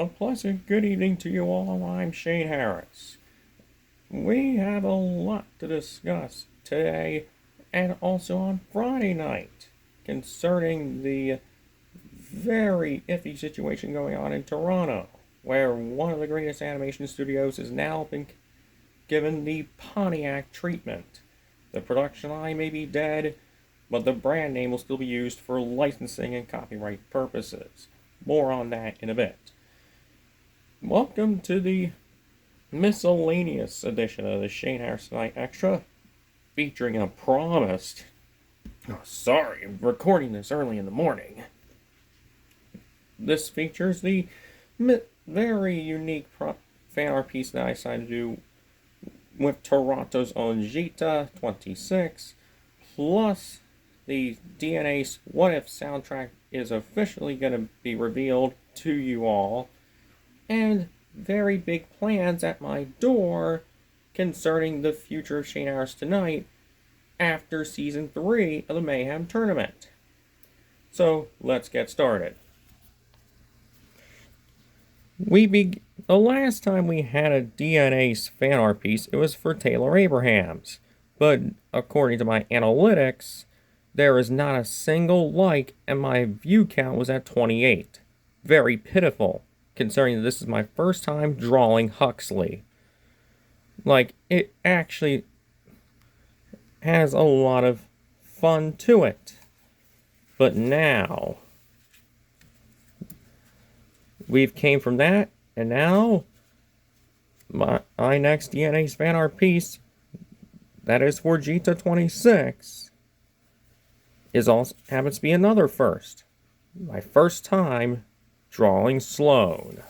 A pleasant good evening to you all. I'm Shane Harris. We have a lot to discuss today and also on Friday night concerning the very iffy situation going on in Toronto, where one of the greatest animation studios has now been given the Pontiac treatment. The production line may be dead, but the brand name will still be used for licensing and copyright purposes. More on that in a bit. Welcome to the miscellaneous edition of the Shane Harris Extra, featuring a promised... I'm recording this early in the morning. This features the very unique fan art piece that I decided to do with Toronto's own Jita 26, plus the DN Ace What If soundtrack is officially going to be revealed to you all, and very big plans at my door concerning the future of Shane Harris Tonight after Season 3 of the Mayhem Tournament. So, let's get started. The last time we had a DN Ace fan art piece, it was for Taylor Abrahams. But according to my analytics, there is not a single like, and my view count was at 28. Very pitiful, considering that this is my first time drawing Huxley. Like, it actually has a lot of fun to it. But now, we've came from that, and now, my next DN Ace fan art piece, that is for Jita 26, happens to be another first. My first time drawing Sloane.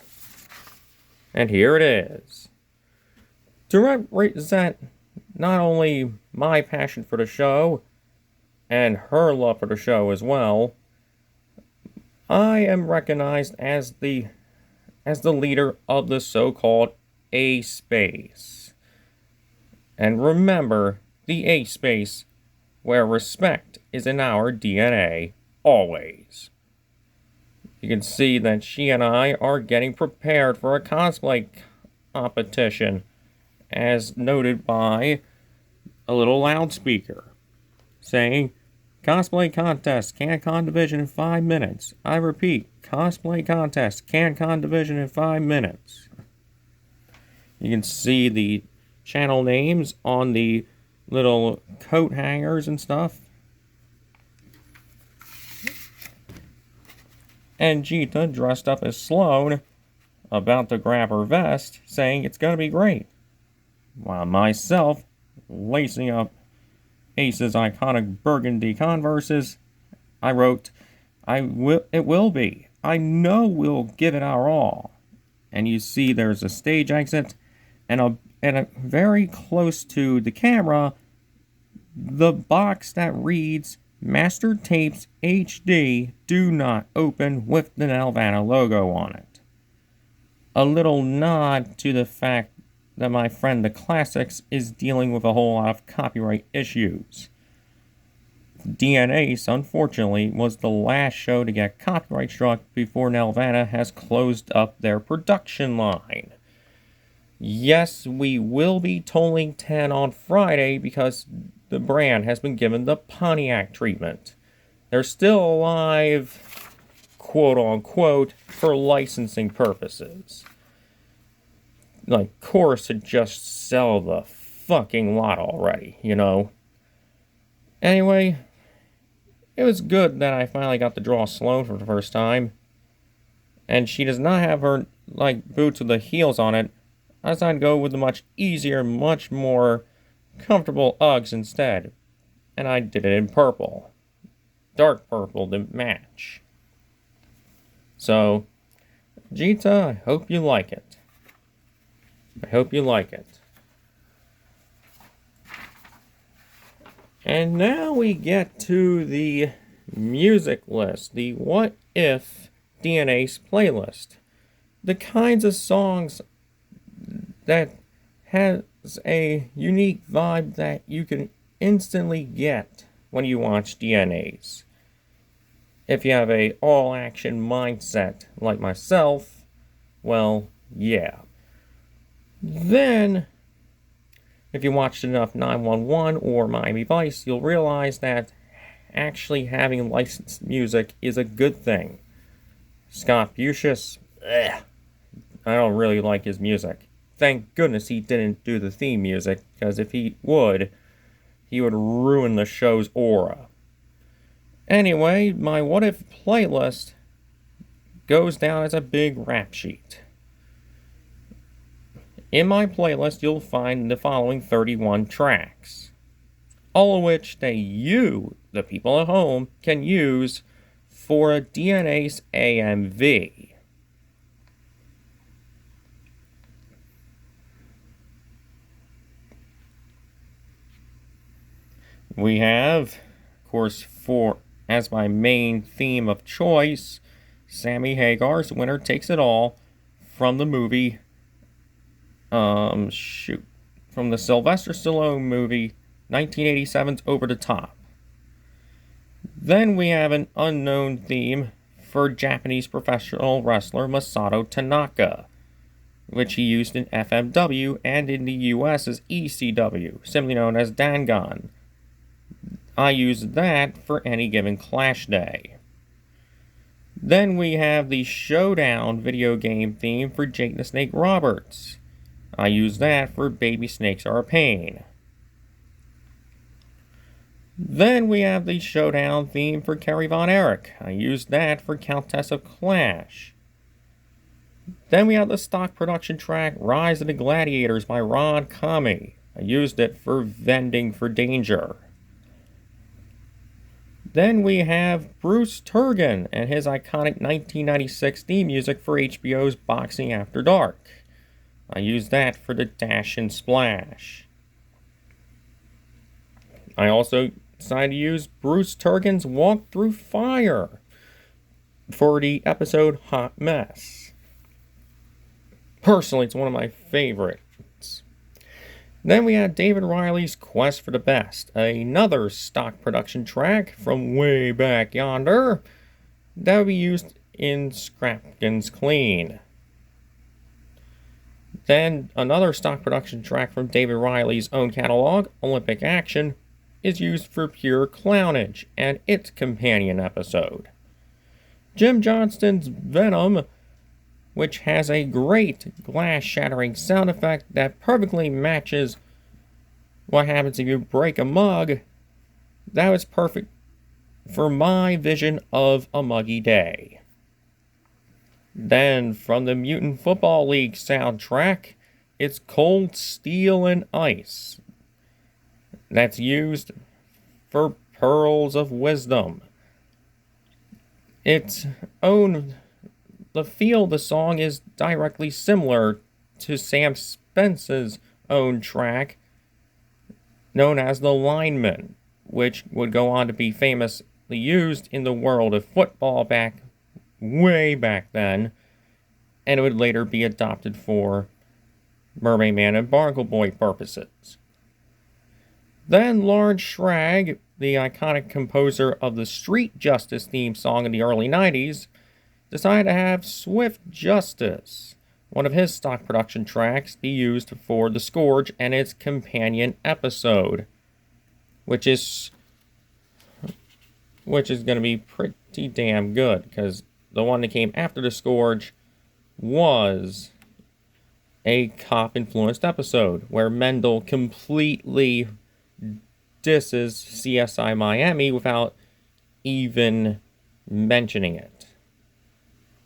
And here it is. To represent not only my passion for the show, and her love for the show as well, I am recognized as the leader of the so-called A space. And remember, the A space, where respect is in our DNA, always. You can see that she and I are getting prepared for a cosplay competition, as noted by a little loudspeaker, saying, "Cosplay contest, CanCon division in 5 minutes. I repeat, cosplay contest, CanCon division in 5 minutes. You can see the channel names on the little coat hangers and stuff. And Jita dressed up as Sloane, about to grab her vest, saying it's going to be great. While myself, lacing up Ace's iconic burgundy Converses, I wrote, it will be. I know we'll give it our all. And you see there's a stage exit, and a very close to the camera, the box that reads, Master Tapes HD do not open, with the Nelvana logo on it. A little nod to the fact that my friend The Classics is dealing with a whole lot of copyright issues. DN Ace, unfortunately, was the last show to get copyright struck before Nelvana has closed up their production line. Yes, we will be tolling 10 on Friday because the brand has been given the Pontiac treatment. They're still alive, quote-unquote, for licensing purposes. Like, course to just sell the fucking lot already, you know? Anyway, it was good that I finally got to draw Sloane for the first time. And she does not have her, boots with the heels on it. I decided to go with the much easier, much more comfortable Uggs instead. And I did it in purple. Dark purple to match. So, Jita, I hope you like it. I hope you like it. And now we get to the music list, the What If DN Ace playlist. The kinds of songs that has a unique vibe that you can instantly get when you watch DN Ace. If you have a all-action mindset like myself, Well, yeah. Then, if you watched enough 911 or Miami Vice, you'll realize that actually having licensed music is a good thing. Scott Busius, I don't really like his music. Thank goodness he didn't do the theme music, because if he would ruin the show's aura. Anyway, my What If playlist goes down as a big rap sheet. In my playlist, you'll find the following 31 tracks, all of which you, the people at home, can use for a DN Ace AMV. We have, of course, as my main theme of choice, Sammy Hagar's Winner Takes It All from the movie, from the Sylvester Stallone movie, 1987's Over the Top. Then we have an unknown theme for Japanese professional wrestler Masato Tanaka, which he used in FMW and in the US as ECW, simply known as Dangan. I used that for any given Clash Day. Then we have the Showdown video game theme for Jake the Snake Roberts. I used that for Baby Snakes Are a Pain. Then we have the Showdown theme for Kerry Von Erich. I used that for Countess of Clash. Then we have the stock production track Rise of the Gladiators by Ron Kami. I used it for Vending for Danger. Then we have Bruce Turgon and his iconic 1996 theme music for HBO's Boxing After Dark. I used that for the Dash and Splash. I also decided to use Bruce Turgon's Walk Through Fire for the episode Hot Mess. Personally, it's one of my favorites. Then we had David Riley's Quest for the Best, another stock production track from way back yonder that would be used in Scrapkins Clean. Then another stock production track from David Riley's own catalog, Olympic Action, is used for Pure Clownage and its companion episode. Jim Johnston's Venom, which has a great glass-shattering sound effect that perfectly matches what happens if you break a mug, that was perfect for my vision of a muggy day. Then, from the Mutant Football League soundtrack, it's Cold Steel and Ice. That's used for Pearls of Wisdom. The feel of the song is directly similar to Sam Spence's own track, known as The Lineman, which would go on to be famously used in the world of football way back then, and it would later be adopted for Mermaid Man and Barnacle Boy purposes. Then Lawrence Schrag, the iconic composer of the Street Justice theme song in the early 90s, decided to have Swift Justice, one of his stock production tracks, be used for The Scourge and its companion episode, which is going to be pretty damn good, because the one that came after The Scourge was a cop-influenced episode where Mendel completely disses CSI Miami without even mentioning it.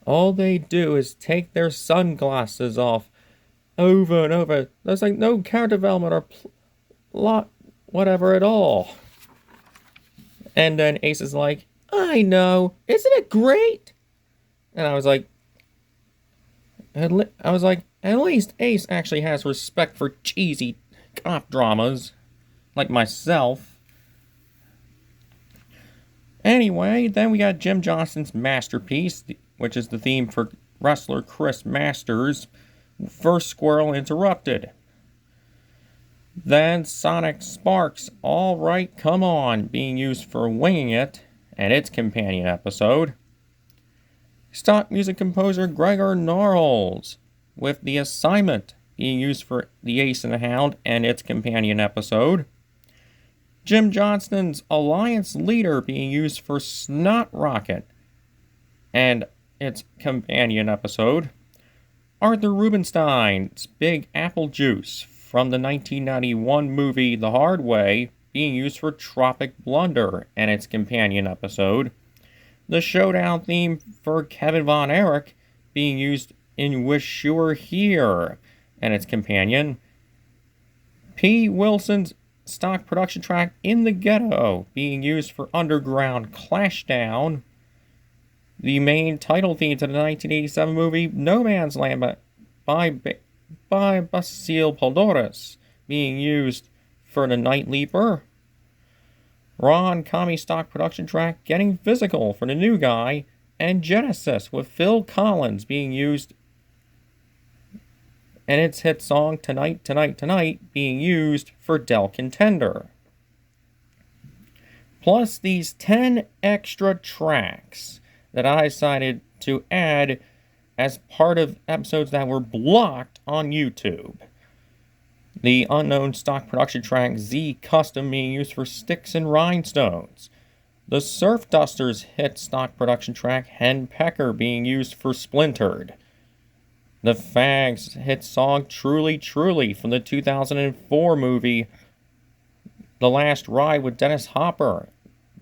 All they do is take their sunglasses off over and over. There's like no character development or plot, whatever at all. And then Ace is like, I know, isn't it great? And I was like, at least Ace actually has respect for cheesy cop dramas, like myself. Anyway, then we got Jim Johnston's masterpiece, which is the theme for wrestler Chris Masters, First Squirrel Interrupted. Then Sonic Sparks' All Right Come On, being used for Winging It and its companion episode. Stock music composer Gregor Gnarls, with The Assignment being used for The Ace and the Hound and its companion episode. Jim Johnston's Alliance Leader being used for Snot Rocket and its companion episode. Arthur Rubinstein's Big Apple Juice from the 1991 movie The Hard Way being used for Tropic Blunder and its companion episode. The showdown theme for Kevin Von Erich being used in Wish You Were Here and its companion. P. Wilson's stock production track In the Ghetto being used for Underground Clashdown. The main title theme to the 1987 movie No Man's Land by Basile Poldoris being used for The Night Leaper. Ron Kami stock production track Getting Physical for The New Guy, and Genesis with Phil Collins being used, and its hit song Tonight, Tonight, Tonight being used for Del Contender. Plus these 10 extra tracks that I decided to add as part of episodes that were blocked on YouTube. The unknown stock production track Z Custom being used for Sticks and Rhinestones. The Surf Dusters hit stock production track Hen Pecker being used for Splintered. The Fags hit song Truly Truly from the 2004 movie The Last Ride with Dennis Hopper.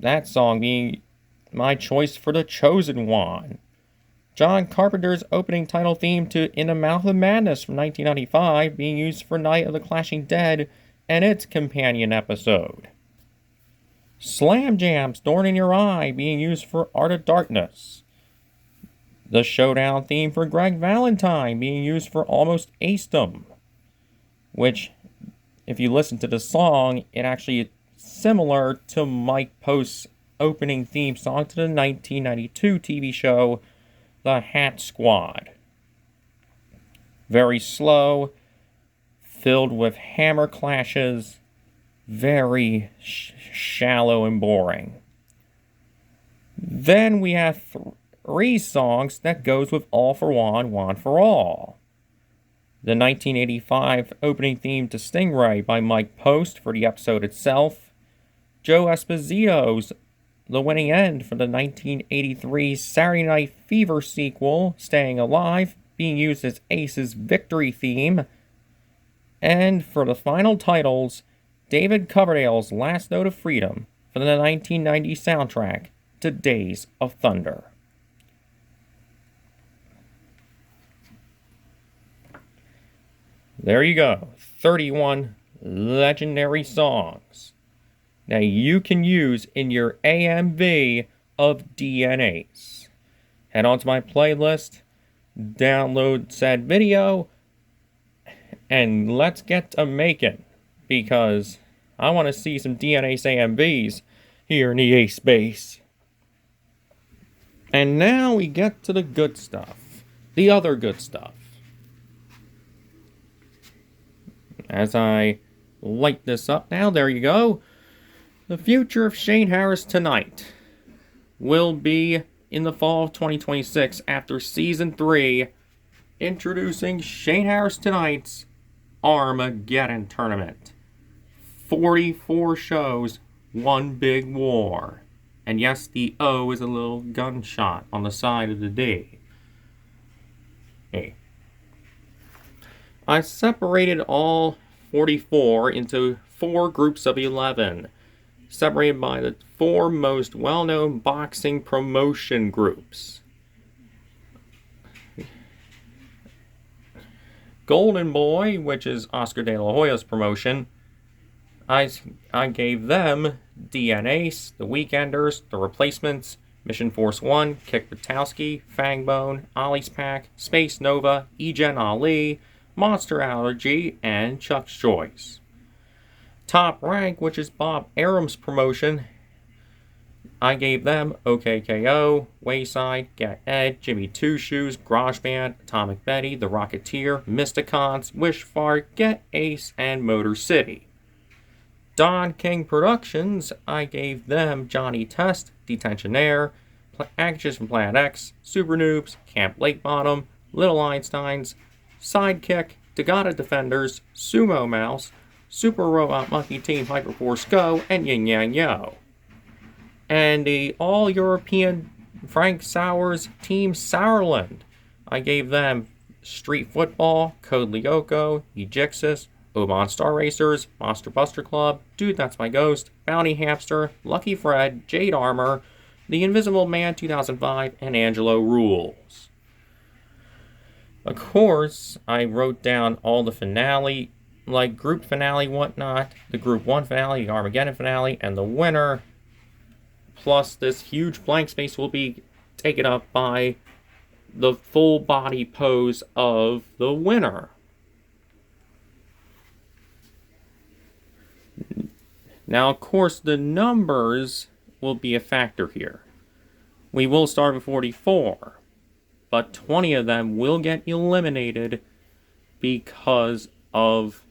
That song being my choice for The Chosen One. John Carpenter's opening title theme to In the Mouth of Madness from 1995 being used for Night of the Clashing Dead and its companion episode. Slam Jam's Thorn in Your Eye being used for Art of Darkness. The showdown theme for Greg Valentine being used for Almost Acedom, which, if you listen to the song, it actually is similar to Mike Post's opening theme song to the 1992 TV show The Hat Squad. Very slow, filled with hammer clashes, very shallow and boring. Then we have 3 songs that goes with All for One, One for All. The 1985 opening theme to Stingray by Mike Post for the episode itself. Joe Esposito's The Winning End for the 1983 Saturday Night Fever sequel, Staying Alive, being used as Ace's victory theme. And for the final titles, David Coverdale's Last Note of Freedom for the 1990 soundtrack to Days of Thunder. There you go, 31 legendary songs that you can use in your AMV of DN Ace. Head on to my playlist, download said video, and let's get to making, because I want to see some DN Ace AMVs here in the Ace base. And now we get to the good stuff, the other good stuff. As I light this up now, there you go. The future of Shane Harris Tonight will be in the fall of 2026 after Season 3, introducing Shane Harris Tonight's Armageddon Tournament. 44 shows, one big war. And yes, the O is a little gunshot on the side of the D. Hey. I separated all 44 into 4 groups of 11, separated by the 4 most well-known boxing promotion groups. Golden Boy, which is Oscar De La Hoya's promotion, I gave them DN Ace, The Weekenders, The Replacements, Mission Force 1, Kick Butowski, Fangbone, Ollie's Pack, Space Nova, Egen Ali, Monster Allergy, and Chuck's Choice. Top Rank, which is Bob Arum's promotion, I gave them OKKO, Wayside, Get Ed, Jimmy Two Shoes, Garage Band, Atomic Betty, The Rocketeer, Mysticons, Wish Fart, Get Ace, and Motor City. Don King Productions, I gave them Johnny Test, Detentionaire, Actions from Planet X, Super Noobs, Camp Lake Bottom, Little Einsteins, Sidekick, Tagata Defenders, Sumo Mouse, Super Robot Monkey Team Hyperforce Go, and Yin Yang Yo. And the All-European Frank Sowers Team Sourland. I gave them Street Football, Code Lyoko, Ejixis, Oban Star Racers, Monster Buster Club, Dude That's My Ghost, Bounty Hamster, Lucky Fred, Jade Armor, The Invisible Man 2005, and Angelo Rules. Of course, I wrote down all the finale, like group finale, whatnot, the Group 1 finale, the Armageddon finale, and the winner. Plus, this huge blank space will be taken up by the full body pose of the winner. Now, of course, the numbers will be a factor here. We will start with 44, but 20 of them will get eliminated because of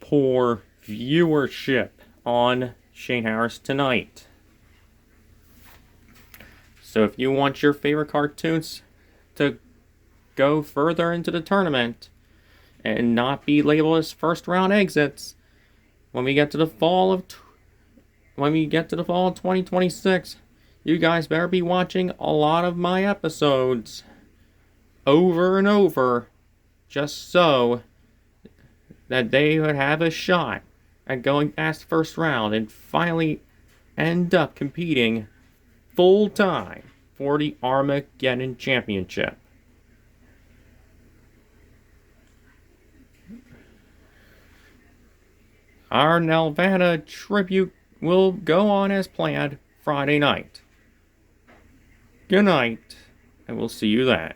poor viewership on Shane Harris Tonight. So if you want your favorite cartoons to go further into the tournament and not be labeled as first round exits, when we get to the fall of 2026, you guys better be watching a lot of my episodes over and over, just so that they would have a shot at going past the first round and finally end up competing full time for the Armageddon Championship. Our Nelvana tribute will go on as planned Friday night. Good night, and we'll see you then.